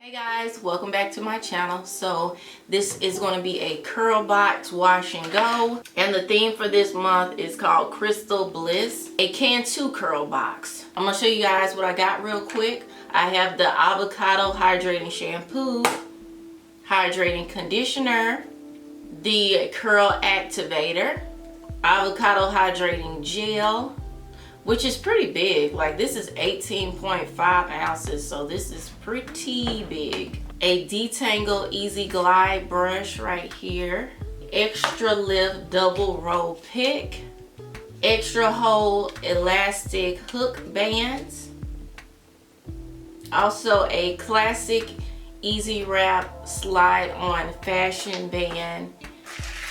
Hey guys, welcome back to my channel. So this is going to be a curl box wash and go, and the theme for this month is called Crystal Bliss, a Cantu curl box. I'm going to show you guys what I got real quick. I have the Avocado Hydrating Shampoo, Hydrating Conditioner, the Curl Activator, Avocado Hydrating Gel, which is pretty big. Like, this is 18.5 ounces, so this is pretty big. A Detangle Easy Glide brush right here. Extra Lift Double Roll Pick. Extra Hold Elastic Hook Bands. Also a classic Easy Wrap Slide On Fashion Band.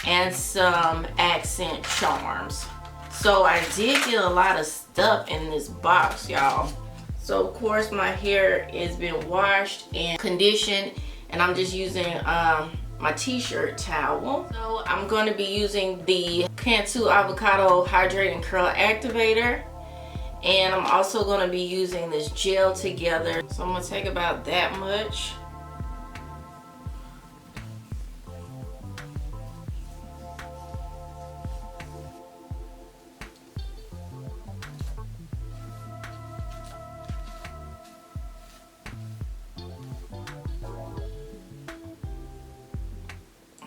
And some accent charms. So I did get a lot of stuff in this box, y'all. So of course my hair has been washed and conditioned, and I'm just using my t-shirt towel. So I'm going to be using the Cantu Avocado Hydrating Curl Activator, and I'm also going to be using this gel together. So I'm going to take about that much.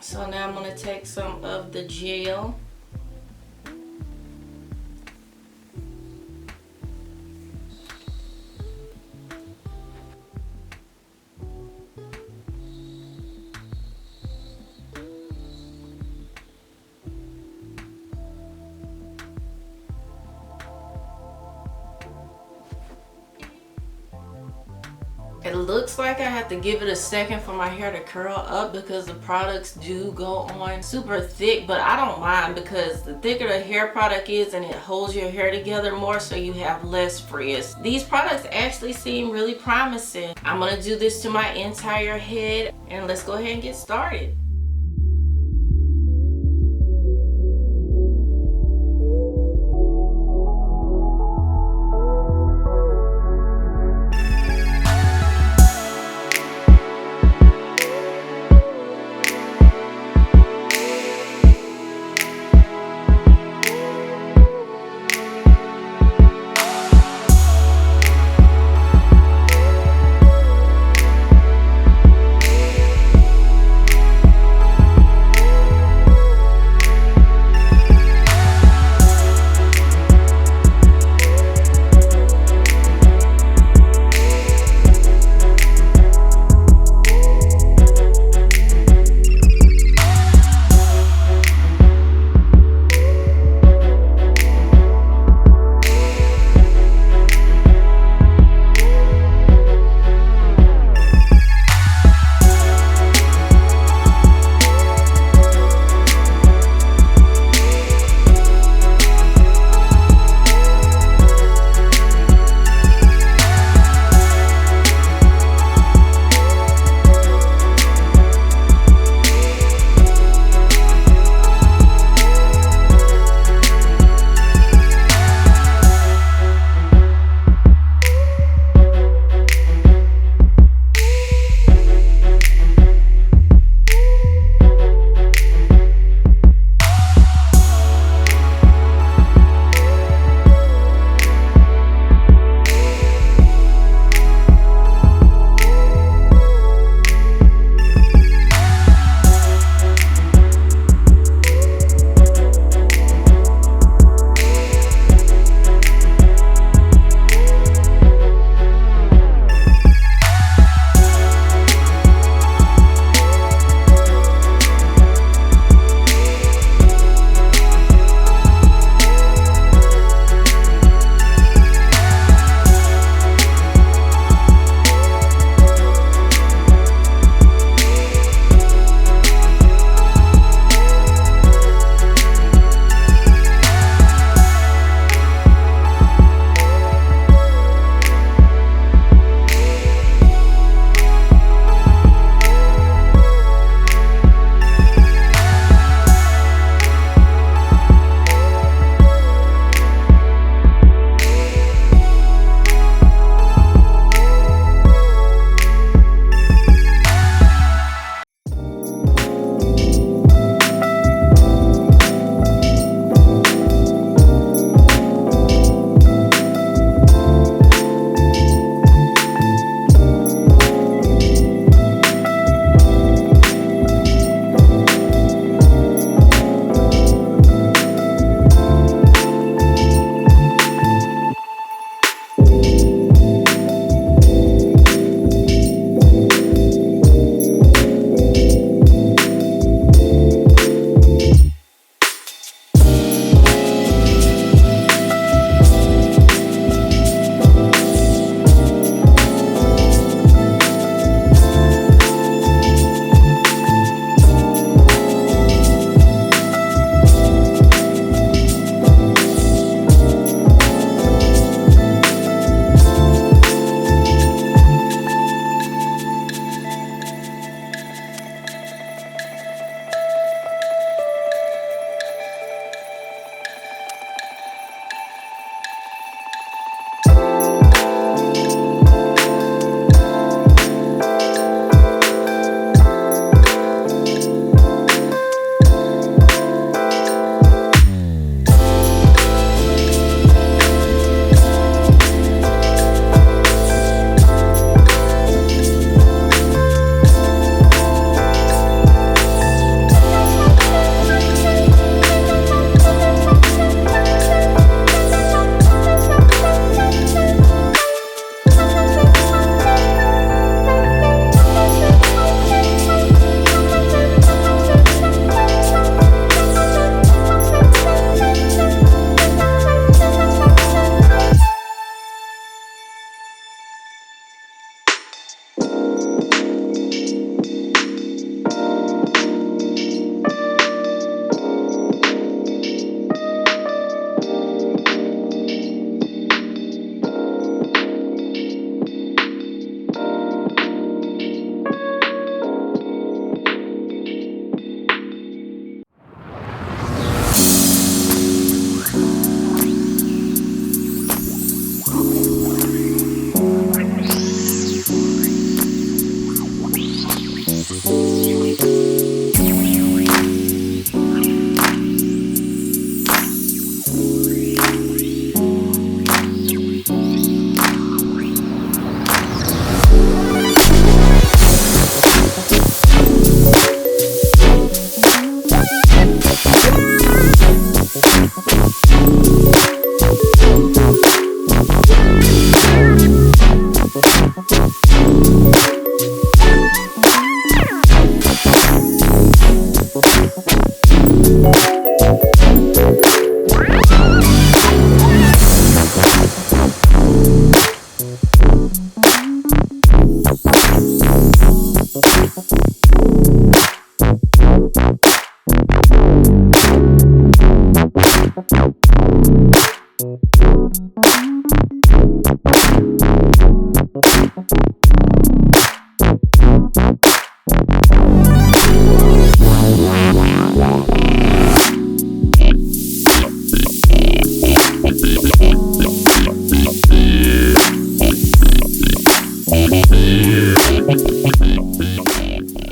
So now I'm going to take some of the gel. It looks like I have to give it a second for my hair to curl up because the products do go on super thick, but I don't mind because the thicker the hair product is and it holds your hair together more, so you have less frizz. These products actually seem really promising. I'm going to do this to my entire head, and let's go ahead and get started.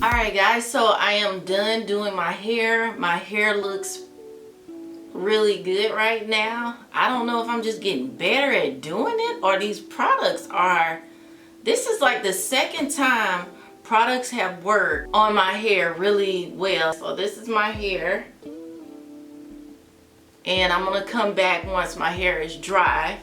Alright guys, so I am done doing my hair. My hair looks really good right now. I don't know if I'm just getting better at doing it or these products are... This is like the second time products have worked on my hair really well. So this is my hair. And I'm going to come back once my hair is dry.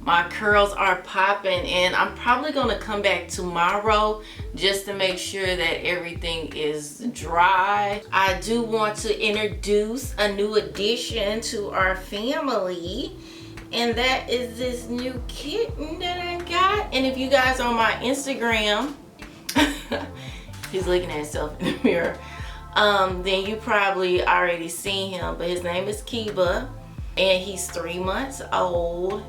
My curls are popping, and I'm probably going to come back tomorrow just to make sure that everything is dry. I do want to introduce a new addition to our family, and that is this new kitten that I got. And if you guys are on my Instagram, he's looking at himself in the mirror, then you probably already seen him, but his name is Kiba, and he's 3 months old.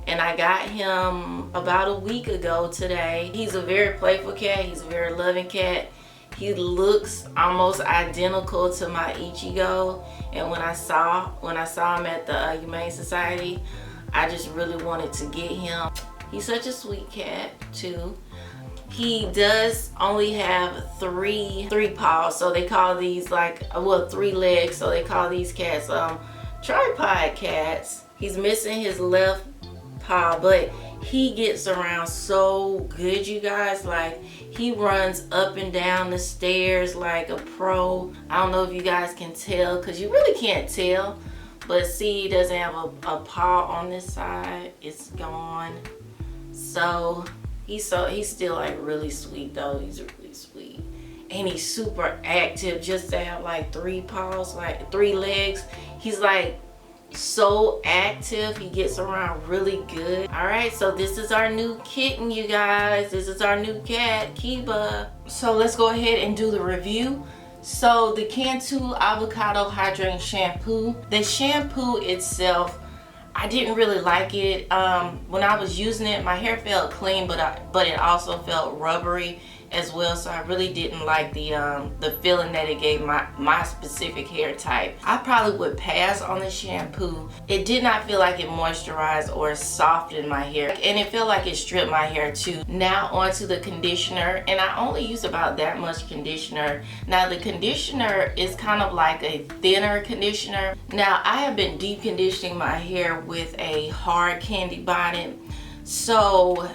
And I got him about a week ago today. He's a very playful cat. He's a very loving cat. He looks almost identical to my Ichigo. And when I saw him at the Humane Society, I just really wanted to get him. He's such a sweet cat too. He does only have three paws, so they call these like, well, 3 legs, so they call these cats tripod cats. He's missing his left paw, but he gets around so good, you guys. Like, he runs up and down the stairs like a pro. I don't know if you guys can tell, because you really can't tell, but see, he doesn't have a paw on this side. It's gone. So he's still like really sweet though. He's really sweet, and he's super active just to have like 3 paws, like 3 legs. He's like so active. He gets around really good. All right, so this is our new kitten, you guys. This is our new cat, Kiba. So let's go ahead and do the review. So the Cantu Avocado Hydrating Shampoo. The shampoo itself, I didn't really like it. When I was using it, my hair felt clean, but it also felt rubbery as well. So I really didn't like the feeling that it gave my specific hair type. I probably would pass on the shampoo. It did not feel like it moisturized or softened my hair, and it felt like it stripped my hair too. Now onto the conditioner, and I only use about that much conditioner. Now the conditioner is kind of like a thinner conditioner. Now I have been deep conditioning my hair with a hard candy bonnet, so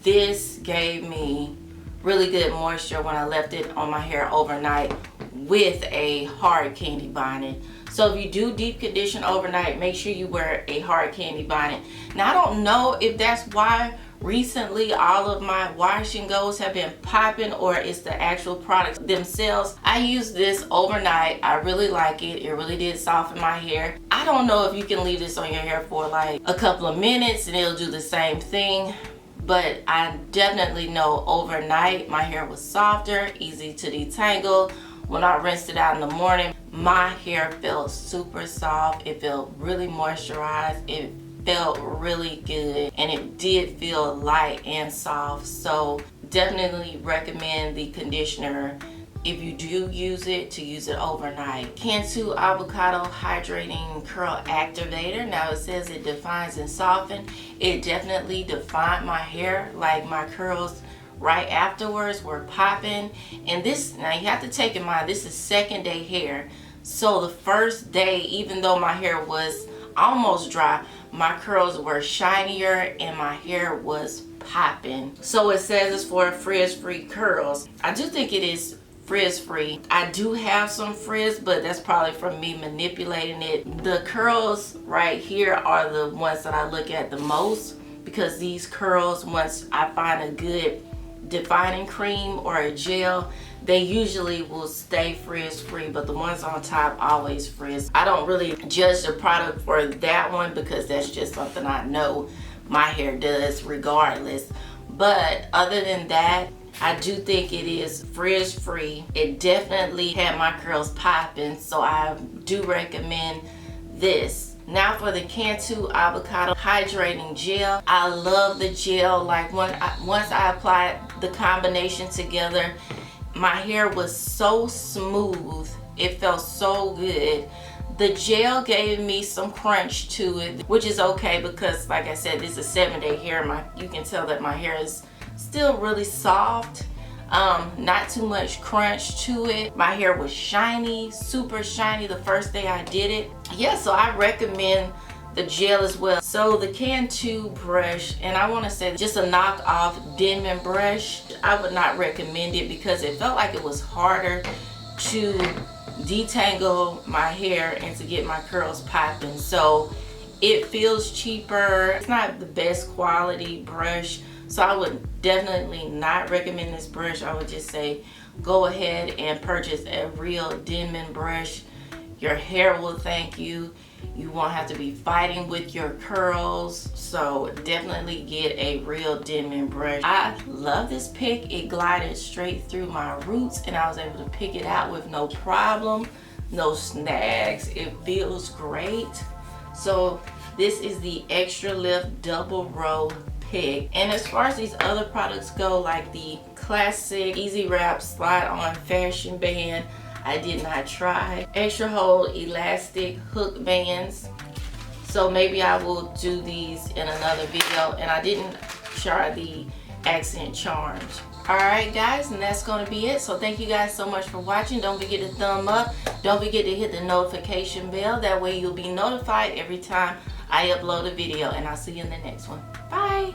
this gave me really good moisture when I left it on my hair overnight with a hard candy bonnet. So if you do deep condition overnight, make sure you wear a hard candy bonnet. Now I don't know if that's why recently all of my wash and goes have been popping, or it's the actual products themselves. I used this overnight. I really like it. It really did soften my hair. I don't know if you can leave this on your hair for like a couple of minutes and it'll do the same thing, but I definitely know overnight my hair was softer, easy to detangle. When I rinsed it out in the morning, my hair felt super soft. It felt really moisturized. It felt really good, and it did feel light and soft. So definitely recommend the conditioner if you do use it, to use it overnight. Cantu Avocado Hydrating Curl Activator. Now it says it defines and softens. It definitely defined my hair. Like, my curls right afterwards were popping. And this, now you have to take in mind, this is second day hair. So the first day, even though my hair was almost dry, my curls were shinier and my hair was popping. So it says it's for frizz-free curls. I do think it is frizz-free. I do have some frizz, but that's probably from me manipulating it. The curls right here are the ones that I look at the most, because these curls, once I find a good defining cream or a gel, they usually will stay frizz free, but the ones on top always frizz. I don't really judge the product for that one because that's just something I know my hair does regardless. But other than that, I do think it is frizz free. It definitely had my curls popping, so I do recommend this. Now for the Cantu Avocado Hydrating Gel. I love the gel. Like once I applied the combination together, my hair was so smooth. It felt so good. The gel gave me some crunch to it, which is okay because, like I said, this is 7-day hair. You can tell that my hair is still really soft. Not too much crunch to it. My hair was shiny, super shiny the first day I did it. Yeah, so I recommend the gel as well. So the Cantu brush, and I want to say just a knockoff Denman brush, I would not recommend it because it felt like it was harder to detangle my hair and to get my curls popping. So it feels cheaper. It's not the best quality brush, so I would definitely not recommend this brush. I would just say go ahead and purchase a real Denman brush. Your hair will thank you. You won't have to be fighting with your curls. So definitely get a real Denman brush. I love this pick. It glided straight through my roots and I was able to pick it out with no problem, no snags. It feels great. So this is the Extra Lift Double Row pick. And as far as these other products go, like the classic Easy Wrap Slide On Fashion Band, I did not try. Extra Hold Elastic Hook Bands. So maybe I will do these in another video. And I didn't try the Accent Charms. Alright guys, and that's going to be it. So thank you guys so much for watching. Don't forget to thumb up. Don't forget to hit the notification bell. That way you'll be notified every time I upload a video. And I'll see you in the next one. Bye!